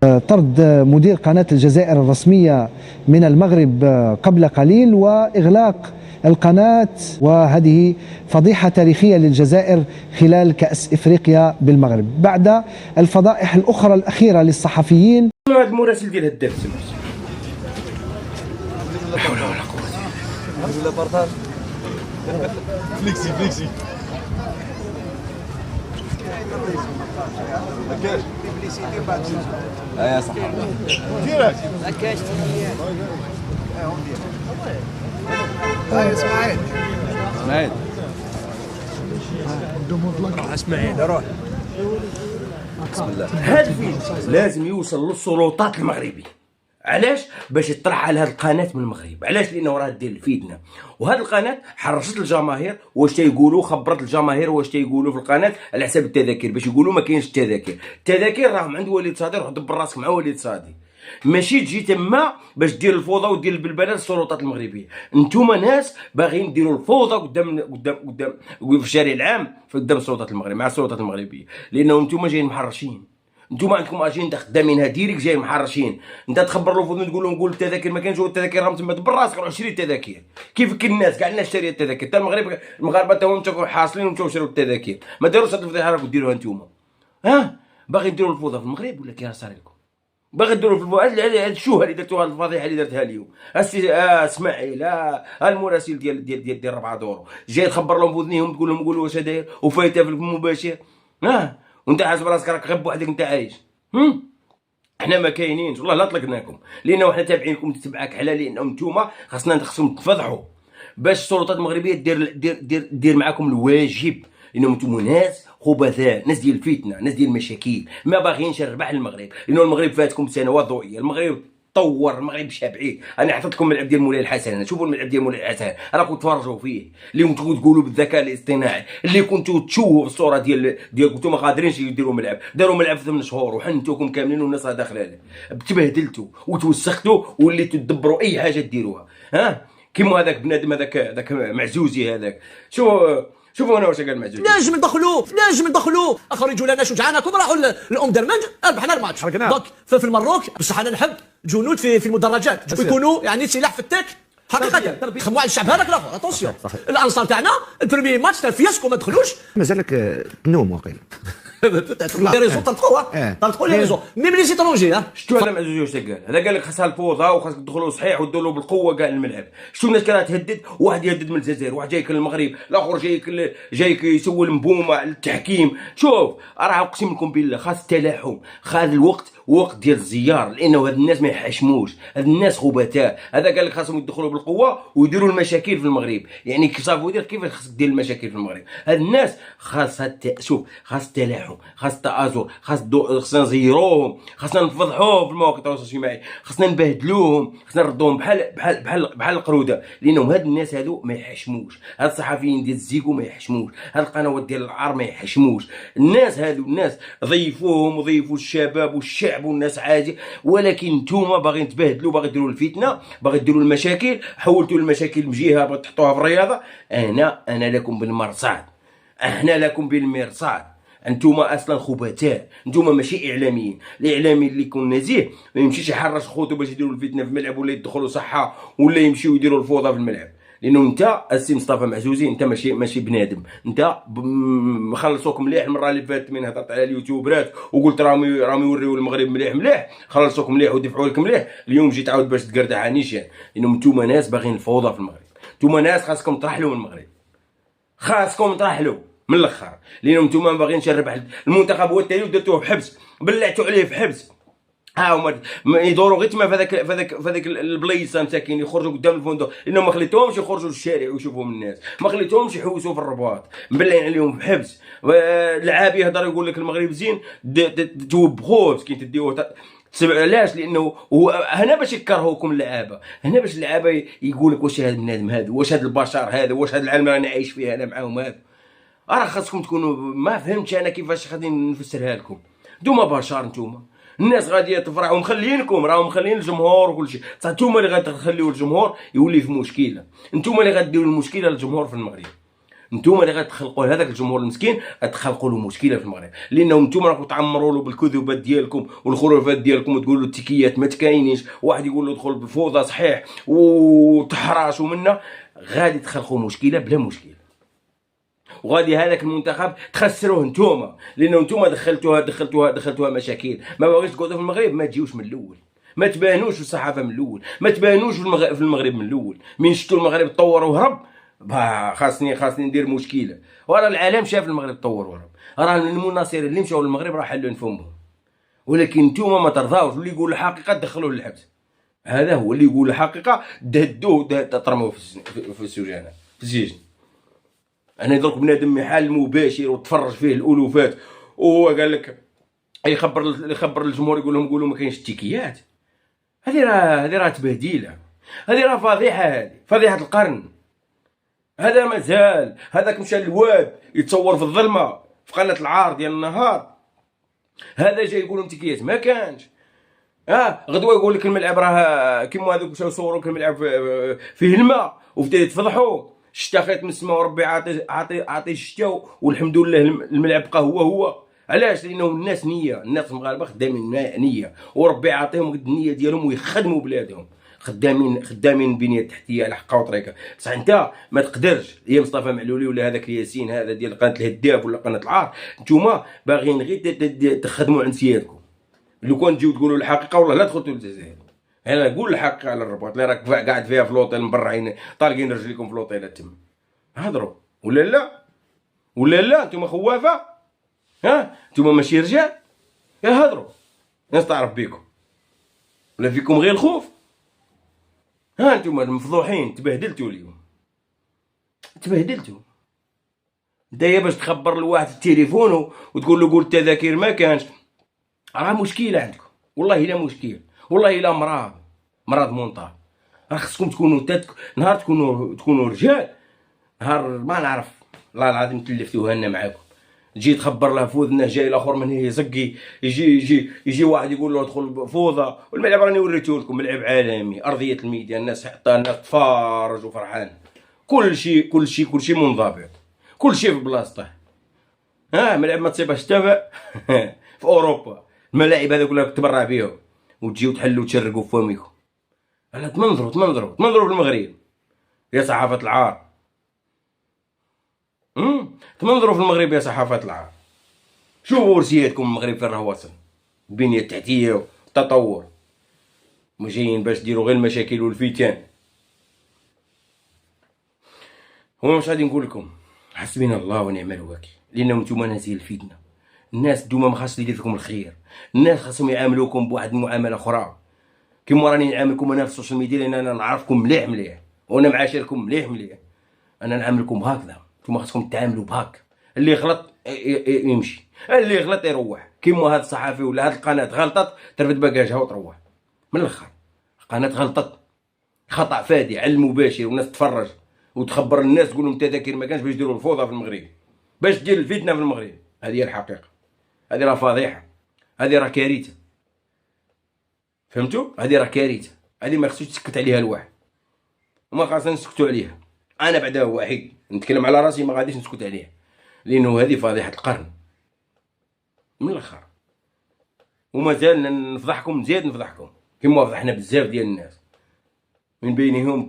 طرد مدير قناة الجزائر الرسمية من المغرب قبل قليل وإغلاق القناة، وهذه فضيحة تاريخية للجزائر خلال كأس إفريقيا بالمغرب بعد الفضائح الأخرى الأخيرة للصحفيين. هذا المراسل ديال هداف لا حول ولا قوة الا بالله. فليكسي كاش بيبليسيتي بعد يا صح ديرك كاش اسماعيل روح. بسم الله. هذا الفيلم لازم يوصل للسلطات المغربية. علاش؟ باش يطرح على هذه القناه من المغرب. علاش؟ لانه راه دير الفتنه، وهذه القناه حرشت الجماهير. واش تيقولوا؟ خبرت الجماهير واش تيقولوا في القناه على حساب التذاكر، باش يقولوا ما كاينش التذاكر راهم عند وليد صادر. روح دبر راسك مع وليد صادر، ماشي تجي تما باش دير الفوضى ودير البلبله للسلطات المغربيه. انتم ناس باغيين ديروا الفوضى قدام في الشارع العام، قدام السلطات المغربيه، مع السلطات المغربيه، لانه انتم جايين محرشين. انتم عندكم اجنده خدامينها ديريك، جاي محرشين. انت تخبر له فوضى تقول لهم قول التذاكر ما كاينش، التذاكر راهم تما دبر راسك روح شري التذاكر. كيفك الناس كاع الناس شاريه التذاكر، حتى المغاربه تا هما حاصلين ومشاو شراو التذاكر. ما داروش هاد الفضيحه راكم ديروها انتم. باغي ديروا الفوضى في المغرب ولا كي صار لكم؟ باغي ديروا في الفوضى؟ هاد الشوهه اللي درتوها، الفضيحه اللي درتها اليوم. اسماعيل المراسل ديال 4 دورو جاي تخبر لهم بوذنيهم تقول لهم قولوا واش داير وفايته في المباشر. وانت حاسب راسك راك غير بوحدك انت عايش. احنا ما كاينينش والله لا طلقناكم، لانه احنا تابعينكم تتبعك حلال، لانهم نتوما خاصكم تفضحوا باش السلطات المغربيه دير معكم الواجب، لانهم نتوما ناس خبثاء، ناس ديال الفتنه، ناس ديال المشاكل، ما باغيينش الربح للمغرب، لانه المغرب فاتكم سنوات ضوئيه. المغرب طور، المغرب شابعين. انا حطيت لكم الملعب ديال مولاي الحسن، شوفوا الملعب ديال مولاي الحسن راكم تفرجوا فيه، اللي كنتو تقولوا بالذكاء الاصطناعي، اللي كنتو تشوهوا في الصوره ديال كنتو ما قادرينش يديروا ملعب، داروا ملعب في 8 شهور وحنتوكم كاملين والناس راه داخله له. تبهدلتوا وتوسختوا وليتوا تدبروا اي حاجه ديروها. كيما هذاك بنادم هذاك معزوزي هذاك. شوفوا انا واش قال معزوزي. نجم ندخلوا اخرجوا لنا شجعانكم، راحوا للام درمان ربحنا الماتش. دونك في المروك بصح انا نحب جنود في المدرجات يكونوا يعني سلاح فتاك حقيقه، يخدموا على الشعب هذاك الاخر. اتونسيون الانصار تاعنا البريمي ماتش تاع الفياسكو ما دخلوش. مازالك تنوم واقيلا. لي ريزو طلقوا لي ريزو ميم لي سيترونجي. شتو هذا معزوزي واش قال؟ هذا قال لك خاصها الفوضى وخاصك تدخلوا صحيح وديروا بالقوه كاع الملعب. شتو الناس كانت تهدد؟ واحد يهدد من الجزائر، واحد جايك للمغرب، الاخر جايك يسول مبومه على التحكيم. شوف راه اقسم لكم بالله خاص التلاحم، خاص الوقت وقت ديال الزيار، لانه هاد الناس ما يحشموش، هاد الناس خبثاء. هذا قال لك خاصهم يدخلوا بالقوه ويديروا المشاكل في المغرب، يعني كيصافوا دير كيفاش خاصك دير المشاكل في المغرب. هاد الناس خاصها شوف خاص التلاحم، خاص التآزر، خاصنا نزيروهم، خاصنا نفضحوهم في المواقع التواصل الاجتماعي، خاصنا نبهدلوهم، خاصنا نردوهم بحال القروده، لانهم هاد الناس هادو ما يحشموش. هاد الصحفيين ديال الزيكو ما يحشموش، هاد القنوات ديال العار ما يحشموش. الناس هادو الناس ضيفوهم وضيفوا الشباب والشعب والناس عادي، ولكن نتوما باغيين تبهدلوا، باغي ديروا الفتنه، باغي ديروا المشاكل، حولتوا المشاكل بجهه باغي تحطوها في الرياضه. انا لكم بالمرصاد، احنا لكم بالمرصاد. انتوما اصلا خبثاء، انتوما ماشي اعلاميين. الاعلامي اللي يكون نزيه ما يمشيش يحرش خوتو باش يديروا الفتنه في الملعب ولا يدخلوا صحه ولا يمشيو يديروا الفوضى في الملعب، لانه انت السي مصطفى معزوزي انت ماشي بنادم. انت خلصوك مليح المره اللي فاتت من هضرت على اليوتيوبرات وقلت راهم يوريو المغرب مليح، خلصوك مليح ودفعوا لك مليح. اليوم جيت عاود باش تقردع على نيشان، لانهم انتوما ناس باغيين الفوضى في المغرب. انتوما ناس خاصكم ترحلوا من المغرب، خاصكم ترحلوا من الاخر، لانهم نتوما ما باغيينش الربح. المنتخب هو التالي ودرتوه في حبس، بلعتوا عليه في حبس. هما يدوروا غير تما في هذاك البلايصه مساكين، يخرجوا قدام الفندق، لانهم ما خليتوهمش يخرجوا للشارع ويشوفوهم الناس، ما خليتوهمش يحوسوا في الرباط، مبلعين عليهم في حبس. العاب يهضر يقول لك المغرب زين، توبخوه مسكين تديوه. علاش؟ لانه هو هنا باش يكرهوكم اللعابه، هنا باش اللعابه يقول لك واش هذا البنادم هذا، واش هذا البشر هذا، واش هذا العالم رانا عايش فيه انا معاهم هذا. راه خاصكم تكونوا، ما فهمتش انا كيفاش غادي نفسرها لكم. نتوما بشر، نتوما الناس غاديه تفرح ومخليينكم، راهم مخليين الجمهور وكل شيء، بصح نتوما اللي غتخليو الجمهور يولي في مشكله، نتوما اللي غديروا المشكله للجمهور في المغرب. نتوما اللي غتخلقوا لهذاك الجمهور المسكين، غتخلقوا له مشكله في المغرب، لانه نتوما راكم تعمروا له بالكذوبات ديالكم والخرافات ديالكم، وتقولوا التكيات ما تكاينينش، واحد يقول له دخل بالفوضى صحيح وتحراش ومنا، غادي تخلقوا مشكله بلا مشكله، وغادي هذاك المنتخب تخسروه نتوما، لانه نتوما دخلتوها مشاكل. ما باغيش تقعدوا في المغرب، ما تجيوش من الاول، ما تبانوش في الصحافه من الاول، ما تبانوش في المغرب من الاول. من شفتوا المغرب تطور وهرب، خاصني ندير مشكله. وراه العالم شاف المغرب تطور وهرب، راه المناصرين اللي مشاو للمغرب راه حلوا نفومهم، ولكن نتوما ما ترضاوش. اللي يقول الحقيقه دخلوه للحبس، هذا هو اللي يقول الحقيقه دهدوه ترموه في السجن. انا درك بنادم محل مباشر وتفرج فيه الالوفات، وهو قال لك يخبر الجمهور، يقول لهم قولوا ما كاينش التيكيات. هذه راه تبهديله، هذه راه فضيحه، هذه فضيحه القرن. هذا مازال هذاك مشى للواد يتصور في الظلمه في قناه العار ديال النهار، هذا جاي يقول لهم تيكيات ما كانش. غدوه يقول لك الملعب راه كيما هذوك مشاو يصوروا الملعب فيه الماء، وبدا يتفضحوا الشتا خيط من السماء وربي عاطي الشتا، والحمد لله الملعب بقى هو. علاش؟ لانه الناس نيه، الناس المغاربه خدامين نيه، وربي عاطيهم قد النيه ديالهم ويخدموا بلادهم، خدامين البنيه التحتيه على حقها وطريقه. بصح انت ما تقدرش، يا مصطفى معلولي ولا هذاك ياسين هذا ديال قناه الهداف ولا قناه العار، نتوما باغيين غير تخدموا عند سيادكم. لو كان تجيو تقولوا الحقيقه والله لا دخلتوا للجزائر. انا قول الحقيقه على الرباط اللي راك قاعد فيها في لوطيل مبرعين طالقين رجليكم في لوطيل تما، هضروا ولا لا انتوما خوافه؟ انتوما ماشي رجال؟ هضروا، الناس تعرف بيكم ولا فيكم غير الخوف؟ انتوما المفضوحين تبهدلتوا اليوم، دايا باش تخبر لواحد التليفون وتقول له قول التذاكير ما كانش، راه مشكله عندكم، والله الا مشكل، والله الا مرض منطق. راه خصكم تكونوا نهار تكونوا رجال، نهار ما نعرف الله العظيم تلفتوها لنا معاكم. تجي تخبر له في وذنه جاي الاخر من هي يزقي، يجي واحد يقول له ادخل فوضى. والملعب راني وريته لكم، ملعب عالمي، ارضيه الميديا، الناس حتى الناس تفارج وفرحان، كل شيء منضبط، كل شيء في بلاصته. ملعب ما تصيبهاش حتى في اوروبا، الملاعب هذا كلها تبرع بيهم، وتجيو تحلوا تشرقوا في فمكم. انا تمنظروا في المغرب يا صحافه العار، تمنظروا في المغرب يا صحافه العار. شوفوا ورسياتكم المغرب فين راه واصل، البنيه التحتيه والتطور، مش جايين باش ديروا غير المشاكل والفتن. هو مش غادي نقول لكم حسبنا الله ونعم الوكيل، لانه نتوما ناسين الفتنه. الناس نتوما ما خاصش يدير لكم الخير، الناس خاصهم يعاملوكم بواحد المعامله اخرى، كيما راني نعاملكم انا في السوشيال ميديا، لان انا نعرفكم مليح وانا معاشركم مليح. انا نعاملكم هكذا، نتوما خاصكم تعاملوا بهاك. اللي غلط يمشي، اللي غلط يروح. كيما هذا الصحافي ولا هذه القناه غلطت ترفد باكاجها وتروح. من الاخر القناه غلطت خطا فادي على المباشر، والناس تتفرج وتخبر الناس تقول لهم التذاكر ما كانش باش يديروا الفوضى في المغرب، باش دير الفتنه في المغرب. هذه هي الحقيقه، هذه راه فضيحه، هذه راه كارثه. فهمتوا؟ هذه راه كارثه، هذه ما خصوش تسكت عليها الواحد، وما خاصنا نسكتوا عليها. انا بعدا واحد نتكلم على راسي، ما غاديش نسكت عليها، لانه هذه فضيحه القرن من الاخر. ومازال نفضحكم، نزيد نفضحكم كما فضحنا بزاف ديال الناس، من بينهم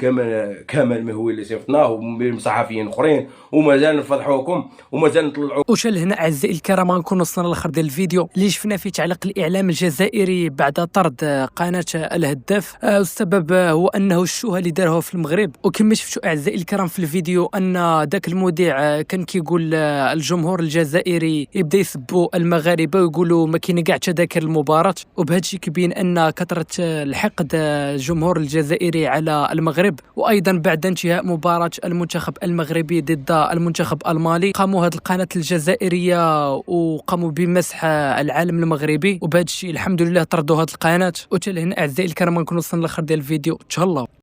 كمال مهوي اللي صيفطناه، ومن بين صحفيين اخرين، ومازال نفضحوكم ومازال نطلعوا. وشال هنا اعزائي الكرام غنكون وصلنا للاخر ديال الفيديو اللي شفنا فيه تعليق الاعلام الجزائري بعد طرد قناه الهداف. والسبب هو انه الشوهه اللي داروها في المغرب، وكما شفتوا اعزائي الكرام في الفيديو ان ذاك المذيع كان كيقول الجمهور الجزائري يبدا يسبوا المغاربه ويقولوا ما كاين كاع تذاكر المباراه، وبهذا الشيء كيبين ان كثره الحقد الجمهور الجزائري على المغرب. وايضا بعد انتهاء مباراه المنتخب المغربي ضد المنتخب المالي، قاموا هذه القناه الجزائريه وقاموا بمسح العالم المغربي، وبهذا الشيء الحمد لله طردوا هذه القناه. وتل هنا اعزائي الكرام نكون وصلنا للاخر ديال الفيديو. تهلاو.